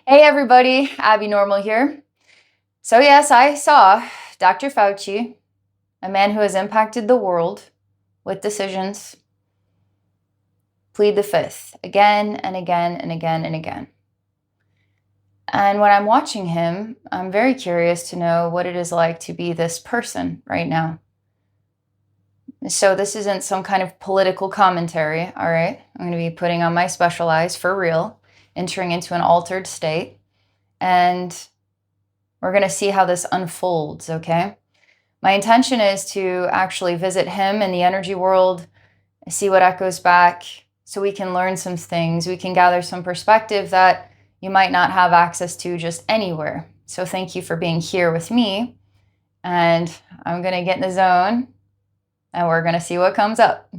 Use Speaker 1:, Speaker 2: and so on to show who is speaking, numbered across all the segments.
Speaker 1: Hey everybody, Abbey Normal here. So yes, I saw Dr. Fauci, a man who has impacted the world with decisions, plead the fifth again and again and again and again. And when I'm watching him, I'm very curious to know what it is like to be this person right now. So this isn't some kind of political commentary, all right? I'm going to be putting on my special eyes for real, entering into an altered state, and we're going to see how this unfolds, okay? My intention is to actually visit him in the energy world, see what echoes back, so we can learn some things. We can gather some perspective that you might not have access to just anywhere. So thank you for being here with me. And I'm going to get in the zone and we're going to see what comes up.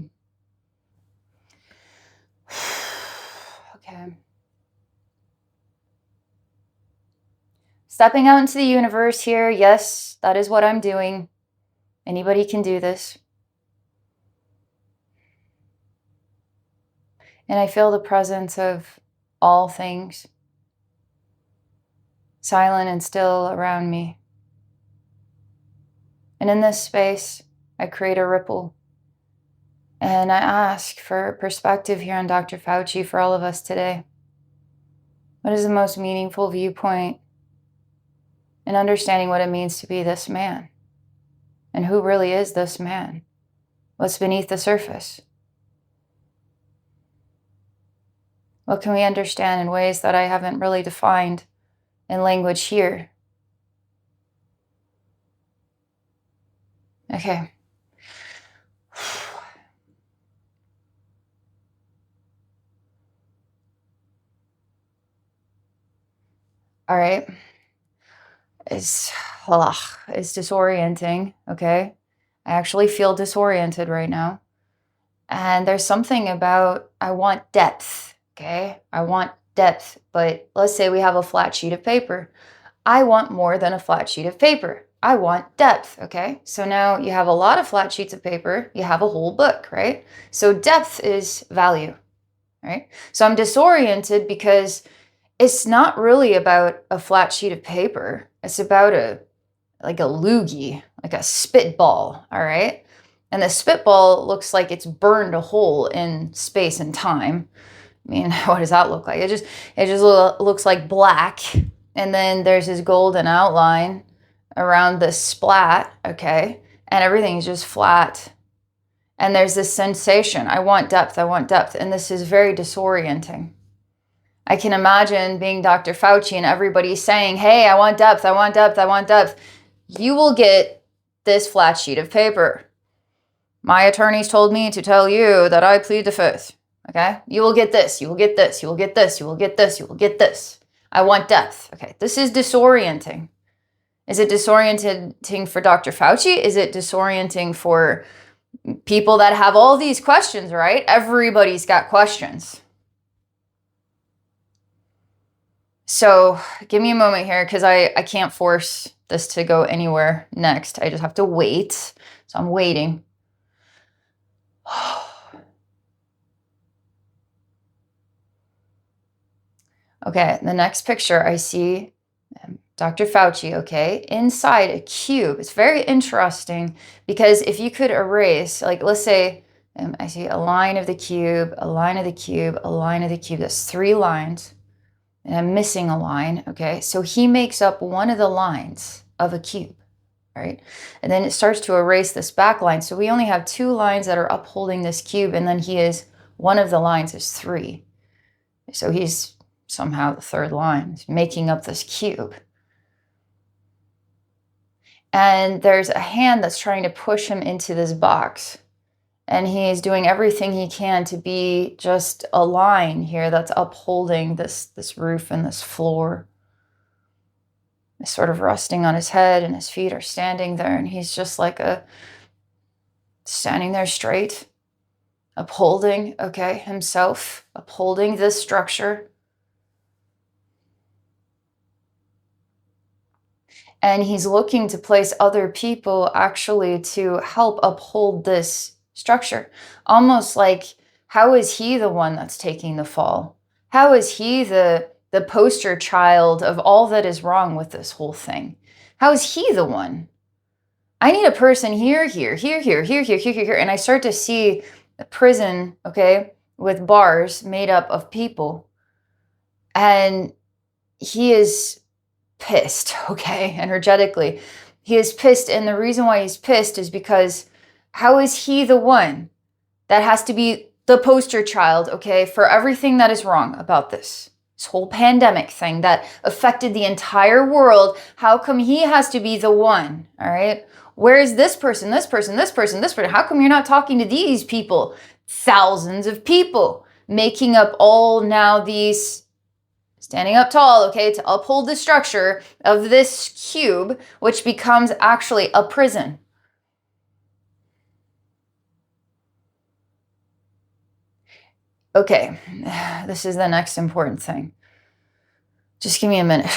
Speaker 1: Okay. Stepping out into the universe here. Yes, that is what I'm doing. Anybody can do this. And I feel the presence of all things, silent and still around me. And in this space, I create a ripple. And I ask for perspective here on Dr. Fauci for all of us today. What is the most meaningful viewpoint in understanding what it means to be this man? And who really is this man? What's beneath the surface? What can we understand in ways that I haven't really defined in language here? Okay. All right. It's disorienting, okay? I actually feel disoriented right now. And there's something about, I want depth, okay? I want depth, but let's say we have a flat sheet of paper. I want more than a flat sheet of paper. I want depth, okay? So now you have a lot of flat sheets of paper, you have a whole book, right? So depth is value, right? So I'm disoriented because it's not really about a flat sheet of paper. It's about a loogie, like a spitball, all right? And the spitball looks like it's burned a hole in space and time. I mean, what does that look like? It just looks like black. And then there's this golden outline around the splat, okay? And everything's just flat. And there's this sensation, I want depth, and this is very disorienting. I can imagine being Dr. Fauci and everybody saying, hey, I want depth, I want depth, I want depth. You will get this flat sheet of paper. My attorneys told me to tell you that I plead the fifth, okay? You will get this, you will get this, you will get this, you will get this, you will get this. I want depth, okay? This is disorienting. Is it disorienting for Dr. Fauci? Is it disorienting for people that have all these questions, right? Everybody's got questions. So give me a moment here because I can't force this to go anywhere next. I just have to wait. So I'm waiting. Okay, the next picture I see Dr. Fauci, okay, inside a cube. It's very interesting because if you could erase, like let's say I see a line of the cube, a line of the cube, a line of the cube. That's 3 lines. And I'm missing a line, okay? So he makes up one of the lines of a cube, right? And then it starts to erase this back line. So we only have 2 lines that are upholding this cube, and then he is, one of the lines is 3. So he's somehow the 3rd line, he's making up this cube. And there's a hand that's trying to push him into this box. And he's doing everything he can to be just a line here that's upholding this roof and this floor. He's sort of resting on his head and his feet are standing there. And he's just like standing there straight, upholding, okay, himself, upholding this structure. And he's looking to place other people actually to help uphold this structure. Almost like, how is he the one that's taking the fall? How is he the the poster child of all that is wrong with this whole thing? How is he the one? I need a person here, here, here, here, here, here, here, here, and I start to see a prison, okay, with bars made up of people. And he is pissed, okay, energetically. He is pissed, and the reason why he's pissed is because how is he the one that has to be the poster child, okay, for everything that is wrong about this whole pandemic thing that affected the entire world? How come he has to be the one, all right? Where is this person, this person, this person, this person? How come you're not talking to these people? Thousands of people making up all now these, standing up tall, okay, to uphold the structure of this cube, which becomes actually a prison. Okay, this is the next important thing. Just give me a minute.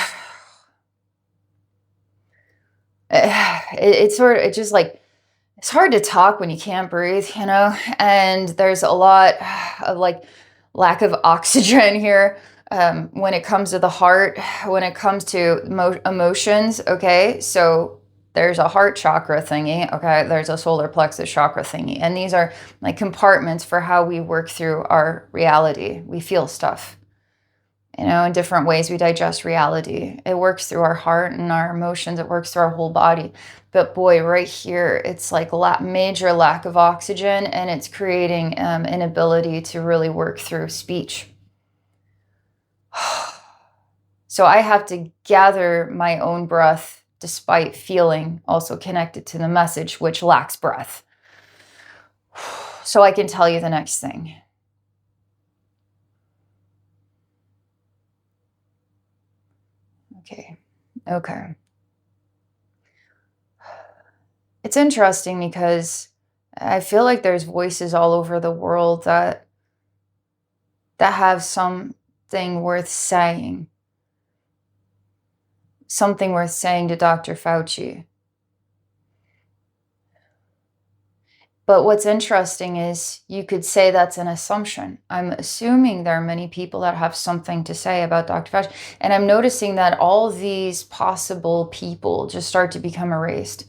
Speaker 1: It's hard to talk when you can't breathe, you know? And there's a lot of like lack of oxygen here when it comes to the heart, when it comes to emotions, okay? So there's a heart chakra thingy, okay? There's a solar plexus chakra thingy. And these are like compartments for how we work through our reality. We feel stuff, you know, in different ways we digest reality. It works through our heart and our emotions. It works through our whole body. But boy, right here, it's like major lack of oxygen, and it's creating inability to really work through speech. So I have to gather my own breath despite feeling also connected to the message, which lacks breath. So I can tell you the next thing. Okay. It's interesting because I feel like there's voices all over the world that have something worth saying. Something worth saying to Dr. Fauci. But what's interesting is you could say that's an assumption. I'm assuming there are many people that have something to say about Dr. Fauci. And I'm noticing that all these possible people just start to become erased.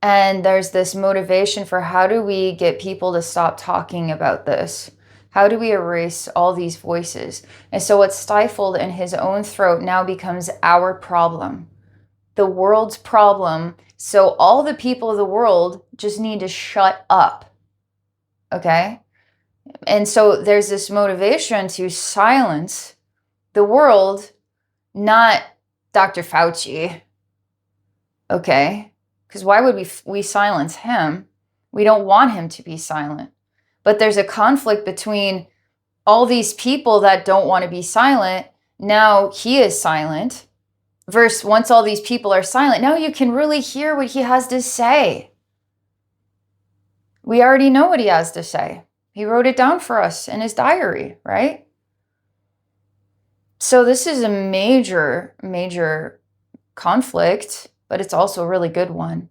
Speaker 1: And there's this motivation for how do we get people to stop talking about this? How do we erase all these voices? And so what's stifled in his own throat now becomes our problem, the world's problem. So all the people of the world just need to shut up, okay? And so there's this motivation to silence the world, not Dr. Fauci, okay? Because why would we silence him? We don't want him to be silent. But there's a conflict between all these people that don't want to be silent. Now he is silent. Versus once all these people are silent, now you can really hear what he has to say. We already know what he has to say. He wrote it down for us in his diary, right? So this is a major, major conflict, but it's also a really good one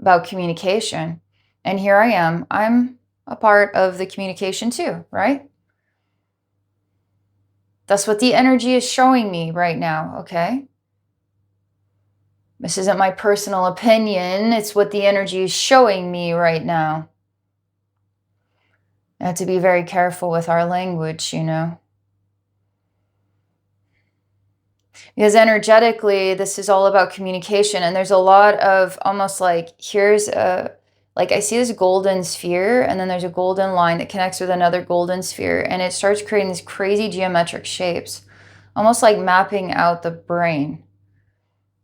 Speaker 1: about communication. And here I am. I'm a part of the communication too, right? That's what the energy is showing me right now, okay? This isn't my personal opinion. It's what the energy is showing me right now. I have to be very careful with our language, you know. Because energetically, this is all about communication. And there's a lot of almost like, like I see this golden sphere, and then there's a golden line that connects with another golden sphere. And it starts creating these crazy geometric shapes, almost like mapping out the brain.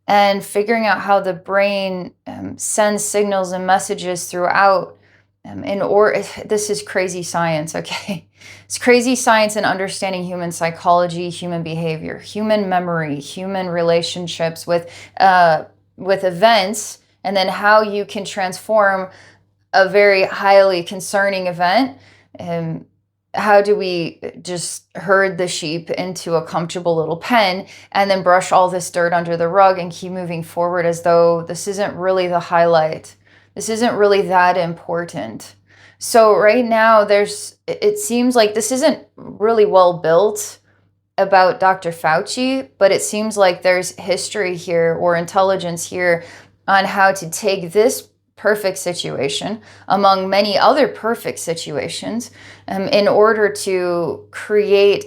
Speaker 1: And figuring out how the brain sends signals and messages throughout. This is crazy science, okay? It's crazy science in understanding human psychology, human behavior, human memory, human relationships with events, and then how you can transform a very highly concerning event. How do we just herd the sheep into a comfortable little pen and then brush all this dirt under the rug and keep moving forward as though this isn't really the highlight? This isn't really that important. So right now it seems like this isn't really well built. about Dr. Fauci, but it seems like there's history here or intelligence here on how to take this perfect situation among many other perfect situations in order to create,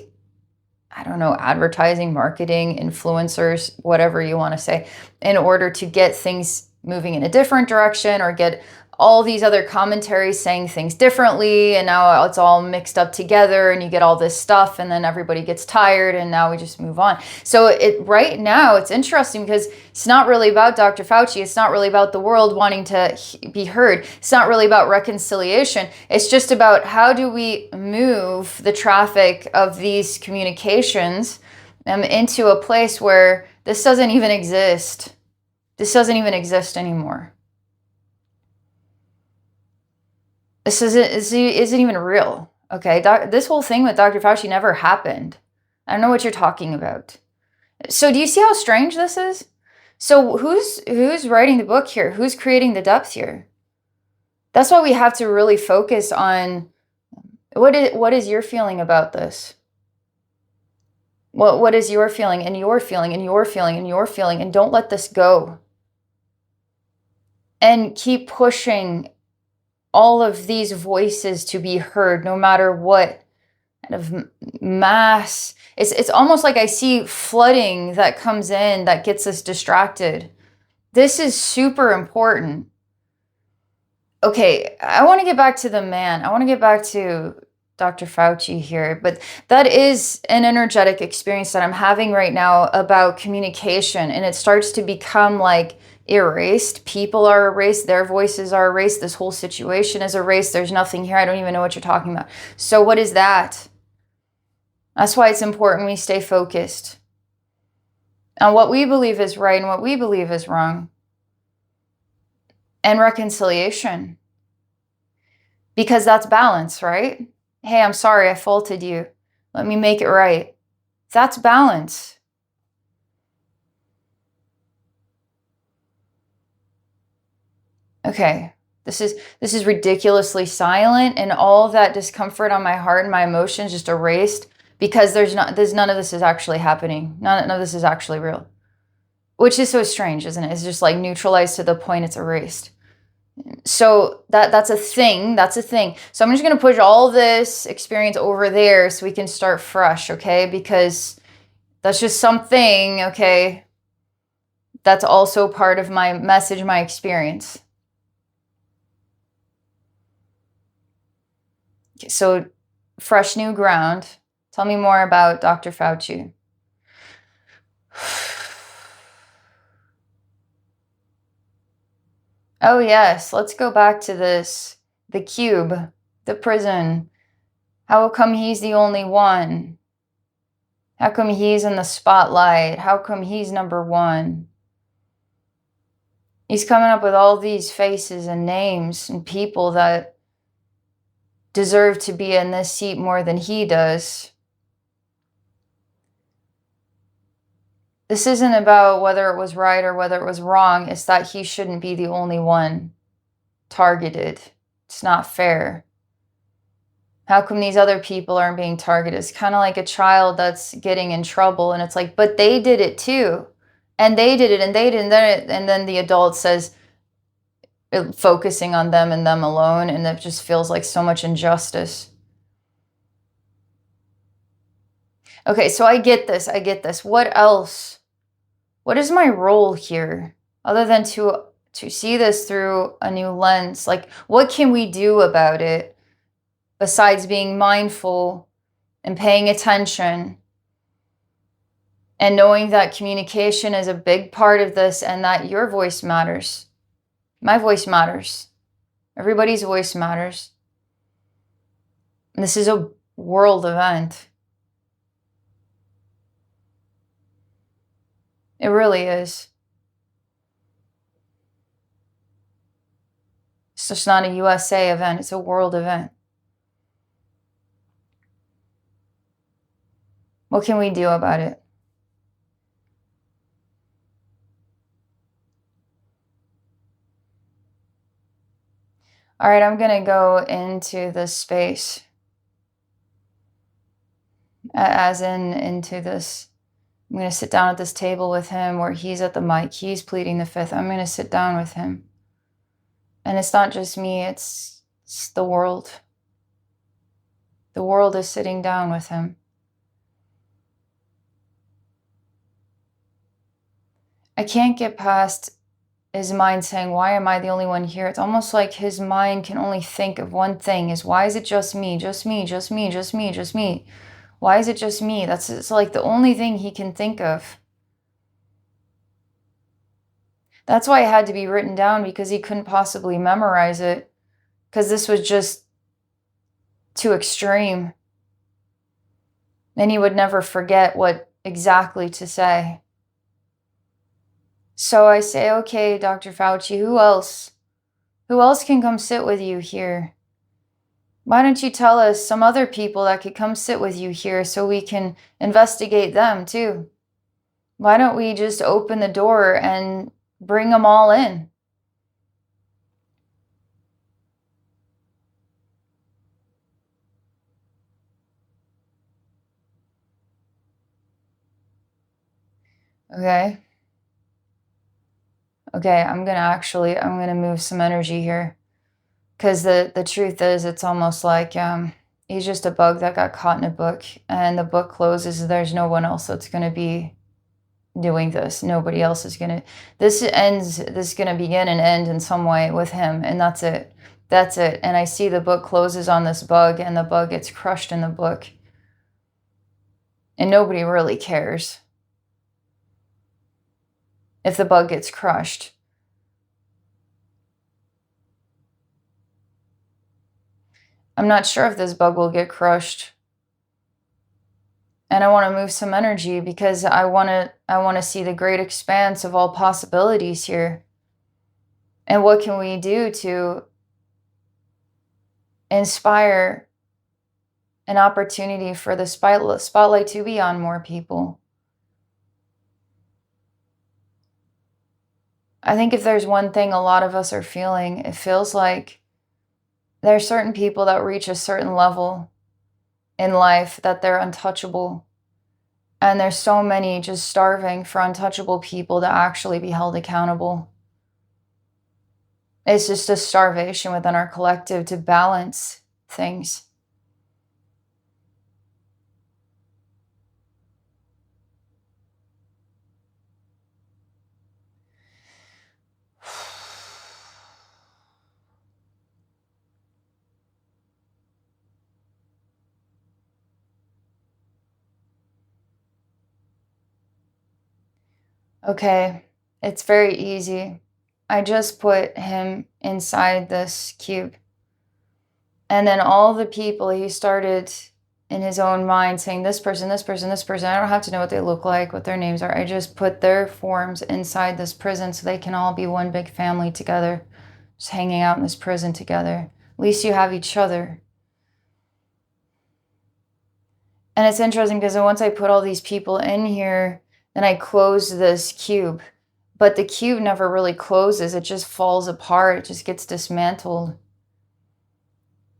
Speaker 1: I don't know, advertising, marketing, influencers, whatever you want to say, in order to get things moving in a different direction or get all these other commentaries saying things differently, and now it's all mixed up together and you get all this stuff and then everybody gets tired and now we just move on. So right now it's interesting because it's not really about Dr. Fauci. It's not really about the world wanting to be heard. It's not really about reconciliation. It's just about how do we move the traffic of these communications into a place where this doesn't even exist. This doesn't even exist anymore. This isn't even real, okay? This whole thing with Dr. Fauci never happened. I don't know what you're talking about. So do you see how strange this is? So who's writing the book here? Who's creating the depth here? That's why we have to really focus on what is your feeling about this? What is your feeling and your feeling and your feeling and your feeling? And don't let this go. And keep pushing all of these voices to be heard, no matter what kind of mass. It's almost like I see flooding that comes in that gets us distracted. This is super important. Okay, I want to get back to the man. I want to get back to Dr. Fauci here, but that is an energetic experience that I'm having right now about communication, and it starts to become like erased. People are erased, their voices are erased, this whole situation is erased, there's nothing here, I don't even know what you're talking about. So what is that? That's why it's important we stay focused on what we believe is right and what we believe is wrong. And reconciliation. Because that's balance, right? Hey, I'm sorry, I faulted you. Let me make it right. That's balance. Okay, this is ridiculously silent, and all that discomfort on my heart and my emotions just erased because none of this is actually happening. None of this is actually real. Which is so strange, isn't it? It's just like neutralized to the point it's erased. So that's a thing. That's a thing. So I'm just going to push all this experience over there so we can start fresh, okay? Because that's just something, okay? That's also part of my message, my experience. Okay, so fresh new ground. Tell me more about Dr. Fauci. Oh yes, let's go back to this. The cube, the prison. How come he's the only one? How come he's in the spotlight? How come he's number one? He's coming up with all these faces and names and people that deserve to be in this seat more than he does. This isn't about whether it was right or whether it was wrong. It's that he shouldn't be the only one targeted. It's not fair. How come these other people aren't being targeted? It's kind of like a child that's getting in trouble and it's like, but they did it too. And they did it and they didn't. And then the adult says, focusing on them and them alone. And it just feels like so much injustice. Okay, so I get this. I get this. What else? What is my role here other than to see this through a new lens? Like, what can we do about it besides being mindful and paying attention and knowing that communication is a big part of this and that your voice matters? My voice matters. Everybody's voice matters. And this is a world event. It really is. It's just not a USA event. It's a world event. What can we do about it? All right, I'm going to go into this space. as into this. I'm going to sit down at this table with him where he's at the mic, he's pleading the fifth. I'm going to sit down with him. And it's not just me, it's the world. The world is sitting down with him. I can't get past his mind saying, why am I the only one here? It's almost like his mind can only think of one thing, is why is it just me, just me, just me, just me, just me? Why is it just me? It's like the only thing he can think of. That's why it had to be written down, because he couldn't possibly memorize it, because this was just too extreme. Then he would never forget what exactly to say. So I say, okay, Dr. Fauci, who else? Who else can come sit with you here? Why don't you tell us some other people that could come sit with you here so we can investigate them too? Why don't we just open the door and bring them all in? Okay. Okay, I'm gonna move some energy here. Because the truth is, it's almost like he's just a bug that got caught in a book, and the book closes, there's no one else that's gonna be doing this. Nobody else is gonna, this is gonna begin and end in some way with him, and that's it. That's it. And I see the book closes on this bug, and the bug gets crushed in the book. And nobody really cares if the bug gets crushed. I'm not sure if this bug will get crushed. And I want to move some energy because I want to see the great expanse of all possibilities here. And what can we do to inspire an opportunity for the spotlight to be on more people? I think if there's one thing a lot of us are feeling, it feels like there are certain people that reach a certain level in life that they're untouchable. And there's so many just starving for untouchable people to actually be held accountable. It's just a starvation within our collective to balance things. Okay, it's very easy. I just put him inside this cube. And then all the people he started in his own mind saying, this person, this person, this person. I don't have to know what they look like, what their names are. I just put their forms inside this prison so they can all be one big family together, just hanging out in this prison together. At least you have each other. And it's interesting because once I put all these people in here, then I close this cube. But the cube never really closes. It just falls apart. It just gets dismantled.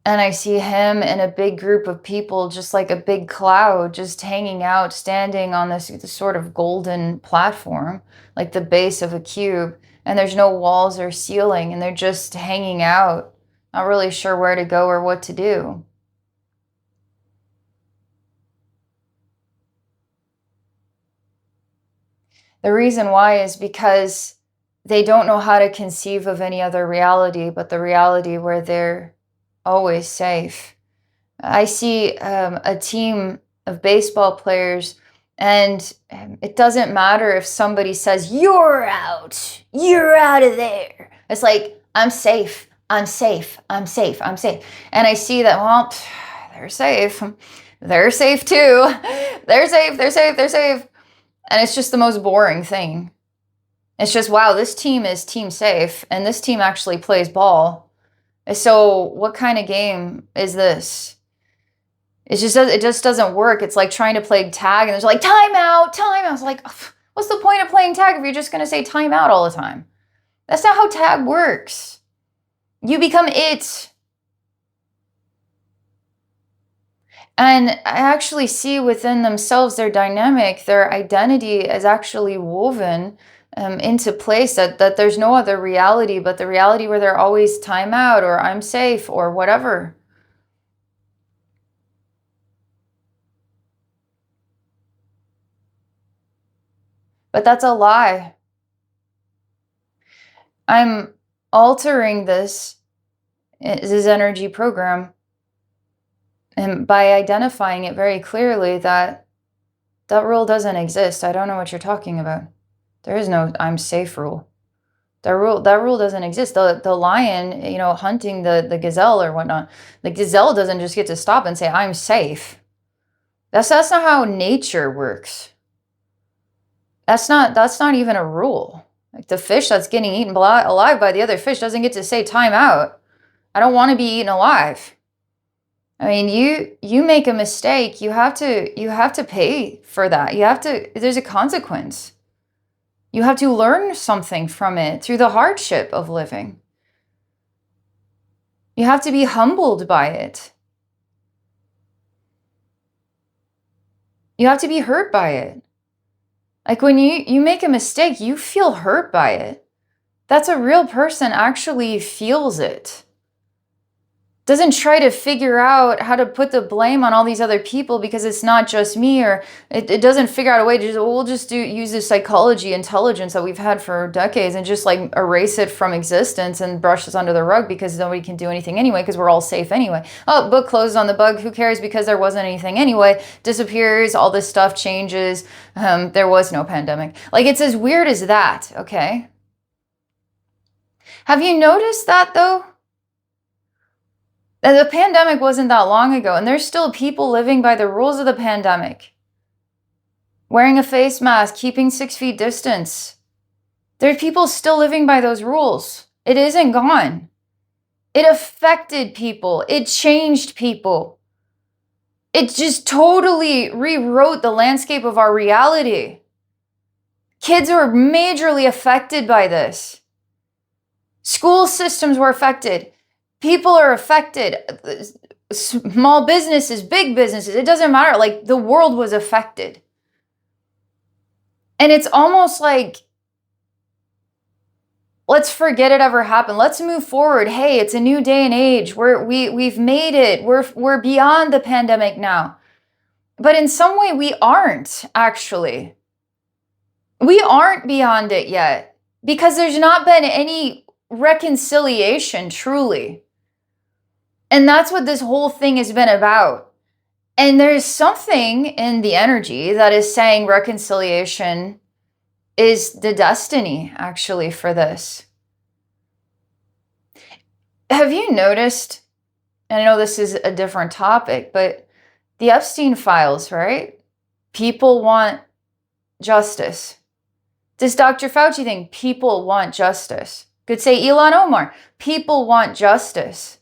Speaker 1: And I see him and a big group of people, just like a big cloud, just hanging out, standing on this sort of golden platform, like the base of a cube. And there's no walls or ceiling, and they're just hanging out, not really sure where to go or what to do. The reason why is because they don't know how to conceive of any other reality but the reality where they're always safe. I see a team of baseball players, and it doesn't matter if somebody says, you're out of there. It's like, I'm safe, I'm safe, I'm safe, I'm safe. And I see that, well, they're safe. They're safe too. They're safe, they're safe, they're safe. And it's just the most boring thing. It's just, wow, this team is team safe, and this team actually plays ball. So what kind of game is this? It just doesn't work. It's like trying to play tag, and there's like, timeout, timeout. It's like, what's the point of playing tag if you're just going to say timeout all the time? That's not how tag works. You become it. And I actually see within themselves their dynamic, their identity is actually woven into place, that there's no other reality but the reality where they're always time out or I'm safe or whatever. But that's a lie. I'm altering this energy program, and by identifying it very clearly that rule doesn't exist. I don't know what you're talking about. There is no I'm safe rule. That rule doesn't exist. The lion, you know, hunting the gazelle or whatnot, the gazelle doesn't just get to stop and say, I'm safe. That's not how nature works. That's not even a rule. Like the fish that's getting eaten alive by the other fish doesn't get to say time out. I don't want to be eaten alive. I mean, you make a mistake, you have to pay for that. There's a consequence. You have to learn something from it through the hardship of living. You have to be humbled by it. You have to be hurt by it. Like when you make a mistake, you feel hurt by it. That's a real person actually feels it. Doesn't try to figure out how to put the blame on all these other people because it's not just me, or it doesn't figure out a way to just, we'll just use this psychology intelligence that we've had for decades and just like erase it from existence and brush this under the rug because nobody can do anything anyway because we're all safe anyway. Oh, book closed on the bug, who cares because there wasn't anything anyway, disappears, all this stuff changes, there was no pandemic. Like it's as weird as that, okay? Have you noticed that though? The pandemic wasn't that long ago, and there's still people living by the rules of the pandemic. Wearing a face mask, keeping 6 feet distance. There's people still living by those rules. It isn't gone. It affected people. It changed people. It just totally rewrote the landscape of our reality. Kids were majorly affected by this. School systems were affected. People are affected. Small businesses, big businesses, it doesn't matter. Like the world was affected. And it's almost like, let's forget it ever happened. Let's move forward. Hey, it's a new day and age. We've made it. We're beyond the pandemic now. But in some way we aren't actually. We aren't beyond it yet because there's not been any reconciliation truly. And that's what this whole thing has been about. And there's something in the energy that is saying reconciliation is the destiny, actually, for this. Have you noticed, and I know this is a different topic, but the Epstein files, right? People want justice. This Dr. Fauci thing, people want justice. Could say Ilhan Omar, people want justice.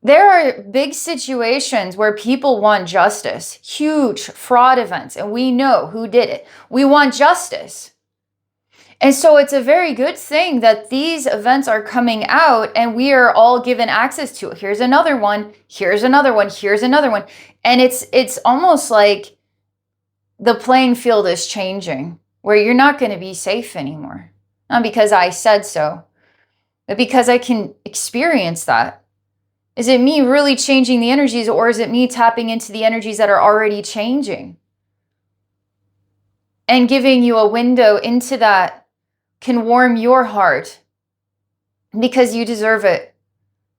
Speaker 1: There are big situations where people want justice, huge fraud events, and we know who did it. We want justice. And so it's a very good thing that these events are coming out and we are all given access to it. Here's another one, here's another one, here's another one. And it's almost like the playing field is changing, where you're not going to be safe anymore. Not because I said so, but because I can experience that. Is it me really changing the energies, or is it me tapping into the energies that are already changing? And giving you a window into that can warm your heart because you deserve it.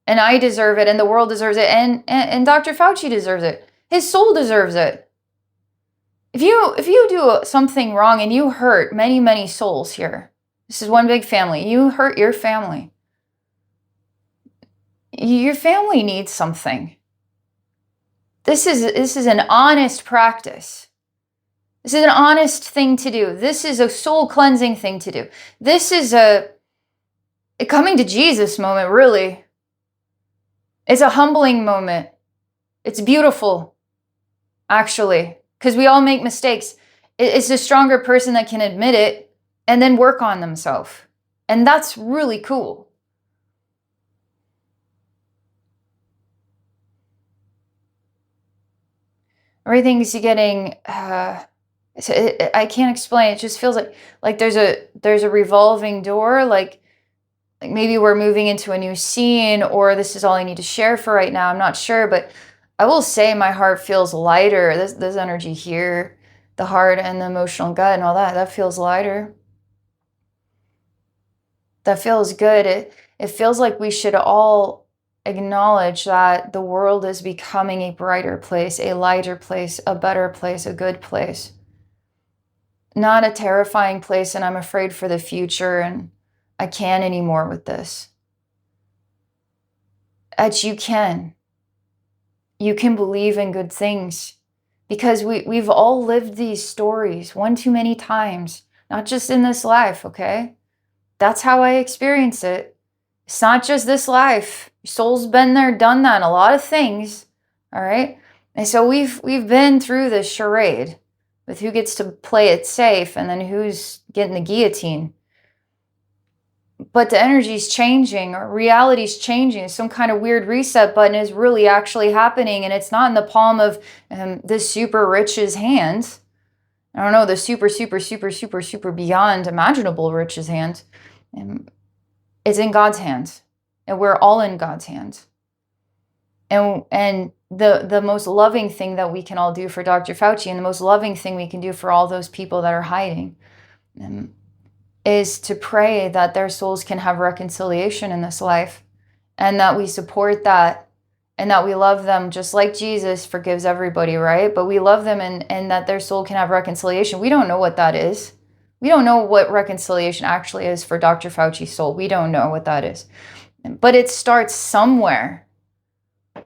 Speaker 1: And I deserve it, and the world deserves it, and Dr. Fauci deserves it. His soul deserves it. If you do something wrong and you hurt many, many souls here, this is one big family, you hurt your family. Your family needs something. This is an honest practice. This is an honest thing to do. This is a soul cleansing thing to do. This is a coming to Jesus moment, really. It's a humbling moment. It's beautiful, actually, because we all make mistakes. It's the stronger person that can admit it and then work on themselves. And that's really cool. Everything's getting, I can't explain. It just feels like there's a revolving door, like maybe we're moving into a new scene, or this is all I need to share for right now. I'm not sure, but I will say my heart feels lighter. This energy here, the heart and the emotional gut and all that feels lighter. That feels good. It feels like we should all acknowledge that the world is becoming a brighter place, a lighter place, a better place, a good place. Not a terrifying place, and I'm afraid for the future, and I can't anymore with this. That you can. You can believe in good things, because we've all lived these stories one too many times, not just in this life, okay? That's how I experience it. It's not just this life. Your soul's been there, done that, a lot of things, all right? And so we've been through this charade with who gets to play it safe and then who's getting the guillotine. But the energy's changing, or reality's changing. Some kind of weird reset button is really actually happening, and it's not in the palm of this super rich's hands. I don't know, the super, super, super, super, super beyond imaginable rich's hands. It's in God's hands, and we're all in God's hands. And the most loving thing that we can all do for Dr. Fauci, and the most loving thing we can do for all those people that are hiding, is to pray that their souls can have reconciliation in this life, and that we support that, and that we love them just like Jesus forgives everybody, right? But we love them, and that their soul can have reconciliation. We don't know what that is. We don't know what reconciliation actually is for Dr. Fauci's soul. We don't know what that is. But it starts somewhere.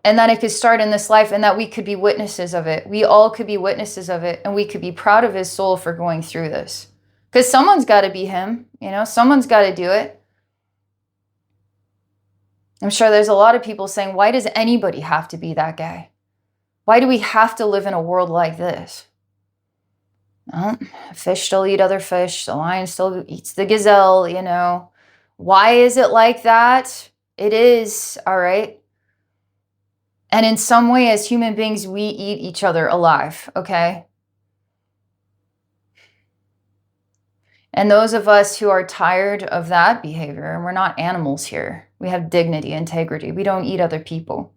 Speaker 1: And that it could start in this life, and that we could be witnesses of it. We all could be witnesses of it, and we could be proud of his soul for going through this. Because someone's got to be him, someone's got to do it. I'm sure there's a lot of people saying, why does anybody have to be that guy? Why do we have to live in a world like this? Well, fish still eat other fish. The lion still eats the gazelle, Why is it like that? It is, all right? And in some way, as human beings, we eat each other alive, okay? And those of us who are tired of that behavior, and we're not animals here. We have dignity, integrity. We don't eat other people,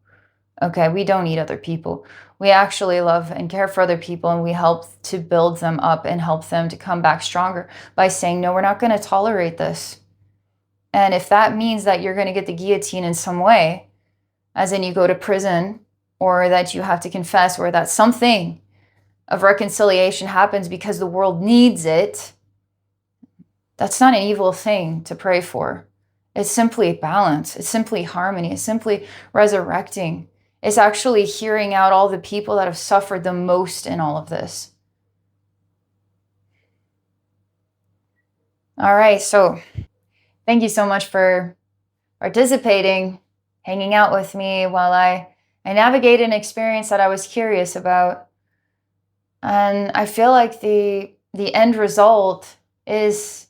Speaker 1: okay? We don't eat other people. We actually love and care for other people, and we help to build them up and help them to come back stronger by saying, no, we're not going to tolerate this. And if that means that you're going to get the guillotine in some way, as in you go to prison, or that you have to confess, or that something of reconciliation happens because the world needs it, that's not an evil thing to pray for. It's simply balance. It's simply harmony. It's simply resurrecting. It's actually hearing out all the people that have suffered the most in all of this. All right, so thank you so much for participating, hanging out with me while I navigate an experience that I was curious about. And I feel like the end result is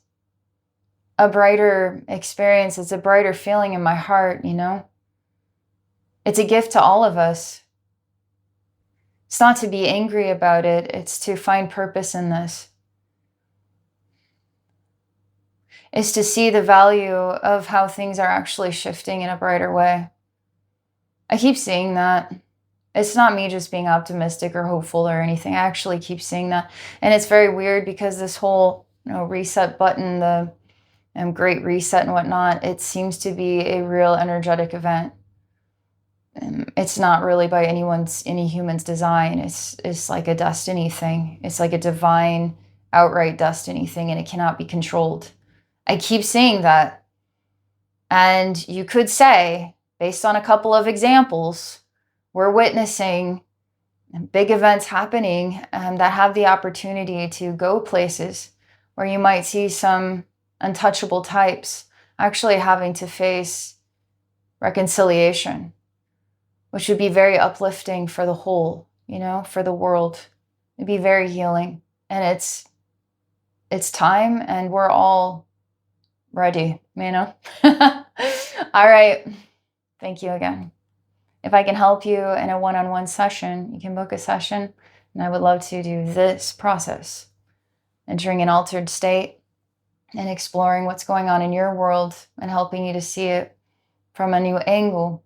Speaker 1: a brighter experience. It's a brighter feeling in my heart, It's a gift to all of us. It's not to be angry about it. It's to find purpose in this. It's to see the value of how things are actually shifting in a brighter way. I keep seeing that. It's not me just being optimistic or hopeful or anything. I actually keep seeing that. And it's very weird because this whole reset button, the great reset and whatnot, it seems to be a real energetic event. It's not really by any human's design. It's like a destiny thing. It's like a divine, outright destiny thing, and it cannot be controlled. I keep saying that. And you could say, based on a couple of examples, we're witnessing big events happening that have the opportunity to go places where you might see some untouchable types actually having to face reconciliation, which would be very uplifting for the whole, for the world. It'd be very healing. And it's time, and we're all ready, All right. Thank you again. If I can help you in a one-on-one session, you can book a session And I would love to do this process, entering an altered state and exploring what's going on in your world and helping you to see it from a new angle.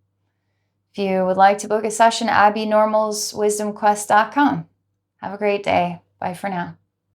Speaker 1: If you would like to book a session, Abbey Normal's wisdomquest.com. Have a great day. Bye for now.